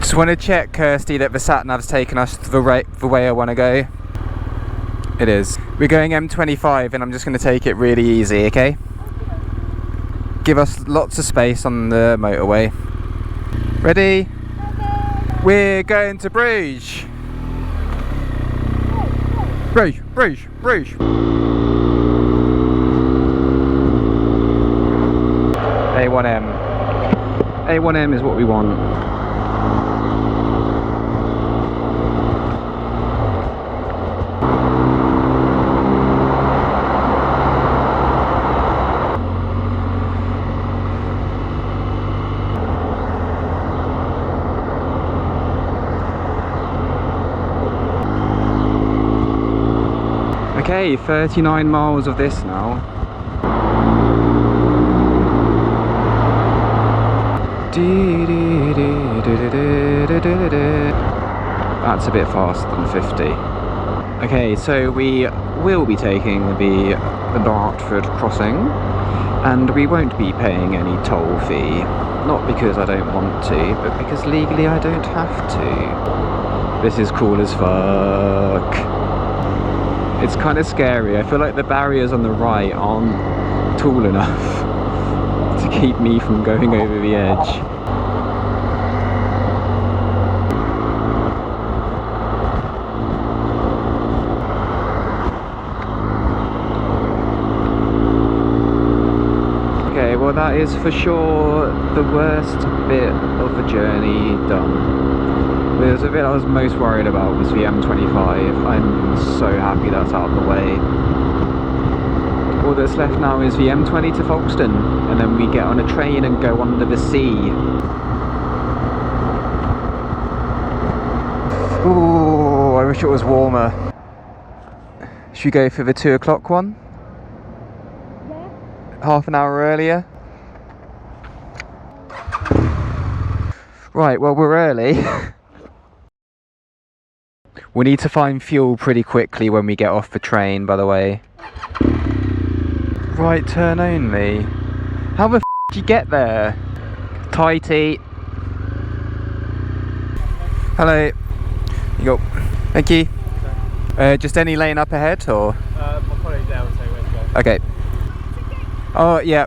Just want to check, Kirsty, that the sat-nav's taken us the way I want to go. It is. We're going M25 and I'm just going to take it really easy, okay? Give us lots of space on the motorway. Ready? We're going to Bruges. Bruges, Bruges, Bruges. A1M. A1M is what we want. Okay, 39 miles of this now. That's a bit faster than 50. Okay, so we will be taking the Dartford crossing, and we won't be paying any toll fee. Not because I don't want to, but because legally I don't have to. This is cool as fuck. It's kind of scary. I feel like the barriers on the right aren't tall enough to keep me from going over the edge. Okay, well that is for sure the worst bit of the journey done. There's a bit I was most worried about was the M25. I'm so happy that's out of the way. All that's left now is the M20 to Folkestone, and then we get on a train and go under the sea. Ooh, I wish it was warmer. Should we go for the 2 o'clock one? Yeah. Half an hour earlier? Right, well we're early. We need to find fuel pretty quickly when we get off the train, by the way. Right turn only. How the f did you get there? Tighty. Hello. You go. Thank you. Just any lane up ahead, or? My colleague there will tell you where to go. Okay. Oh, yeah.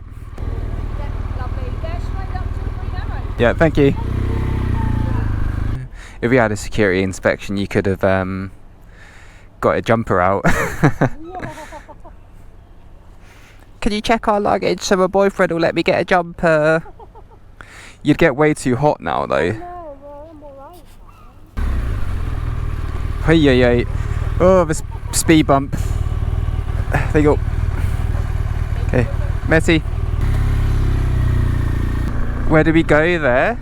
Lovely. There, straight up to the Green Arrow. Yeah, thank you. If we had a security inspection, you could have got a jumper out. Can you check our luggage so my boyfriend will let me get a jumper? You'd get way too hot now, though. No, well, I'm alright. Hey, yeah, yeah. Oh, the speed bump. There you go. Okay, Messi. Where did we go there?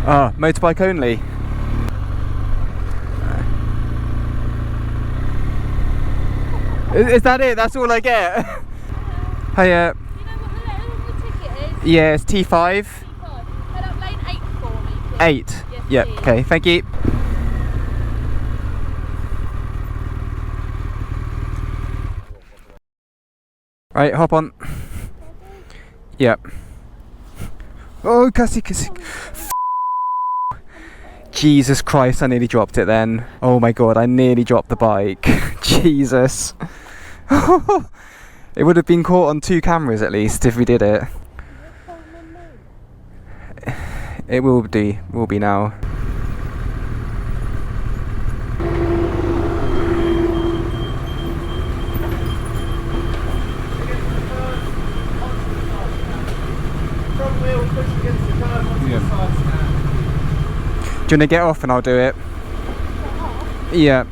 Ah, motorbike only. Is that it? That's all I get? Hiya. You know what the ticket is? Yeah, it's T5. Head up lane 8 for me, please. 8. Yes, Yep, please. okay, thank you. Right, hop on. Yep. Oh, Cassie. Jesus Christ, I nearly dropped it then. Oh my god, I nearly dropped the bike. Jesus. It would have been caught on 2 cameras at least if we did it. It will be now. Do you want to get off and I'll do it? Yeah.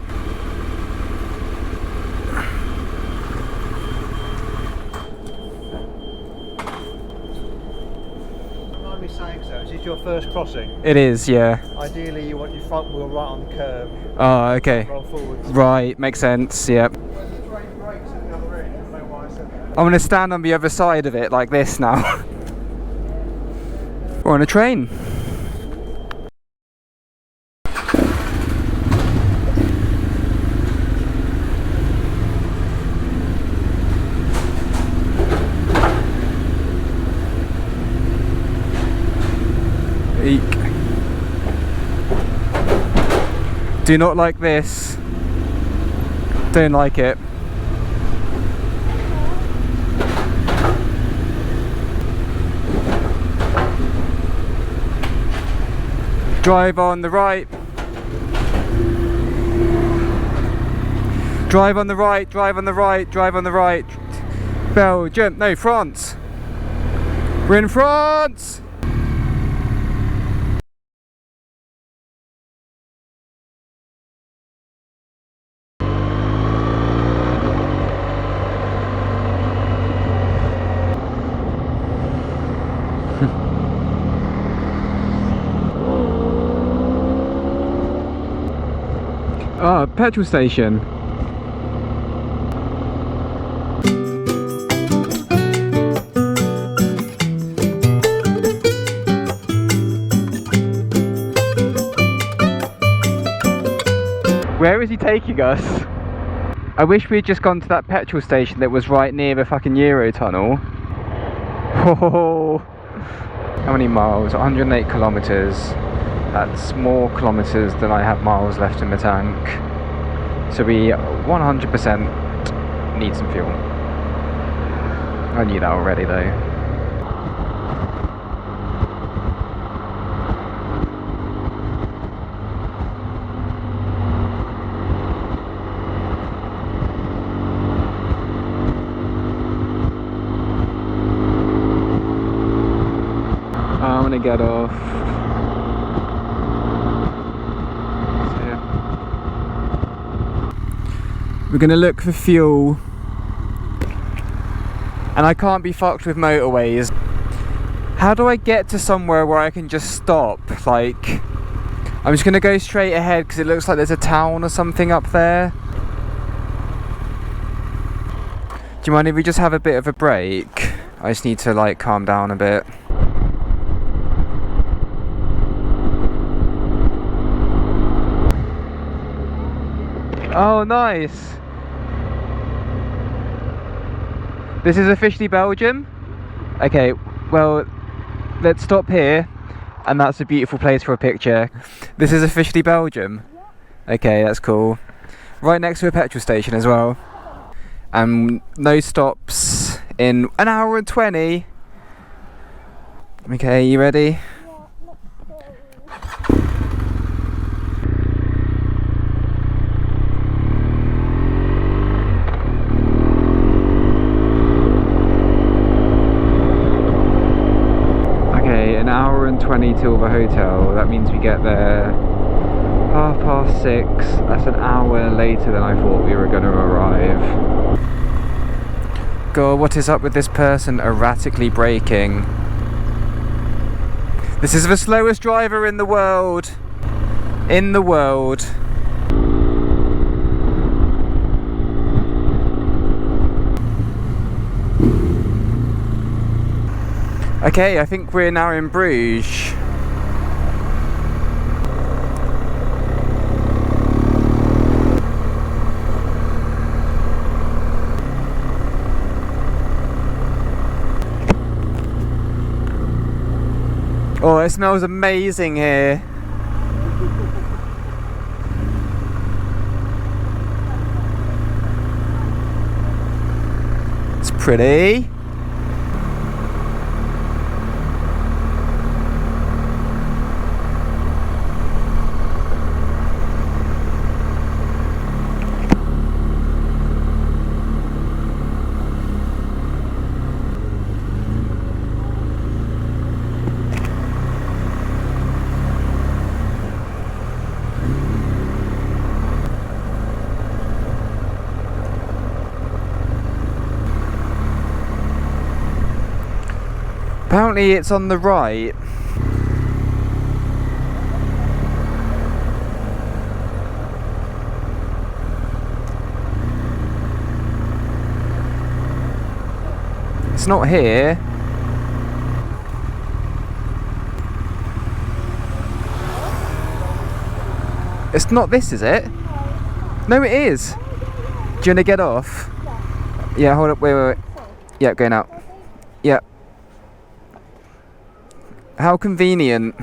Mind me saying so, is this your first crossing? It is, yeah. Ideally you want your front wheel right on the curb. Oh, okay. Roll forwards. Right, makes sense, yeah. When the train brakes at the other end, I don't know why I said that. I'm going to stand on the other side of it like this now. We're on a train. Eek. Do not like this. Don't like it. Drive on the right. Drive on the right, drive on the right, drive on the right. Belgium, no, France. We're in France! Ah, petrol station. Where is he taking us? I wish we had just gone to that petrol station that was right near the fucking Eurotunnel. Oh, how many miles? 108 kilometers. That's more kilometers than I have miles left in the tank. So we 100% need some fuel. I knew that already though. I'm gonna get off. So, yeah. We're gonna look for fuel. And I can't be fucked with motorways. How do I get to somewhere where I can just stop? Like, I'm just gonna go straight ahead because it looks like there's a town or something up there. Do you mind if we just have a bit of a break? I just need to like calm down a bit. Oh, nice. This is officially Belgium? Okay, well, let's stop here. And that's a beautiful place for a picture. This is officially Belgium? Okay, that's cool. Right next to a petrol station as well. And no stops in an hour and 20. Okay, you ready? An hour and 20 till the hotel. That means we get there 6:30. That's an hour later than I thought we were going to arrive. God, what is up with this person erratically braking? This is the slowest driver in the world. In the world. Okay, I think we're now in Bruges. Oh, it smells amazing here. It's pretty. Apparently it's on the right. It's not here. It's not this, is it? No, it is. Do you want to get off? Yeah, hold up, wait. Yeah, going out. Yeah. How convenient.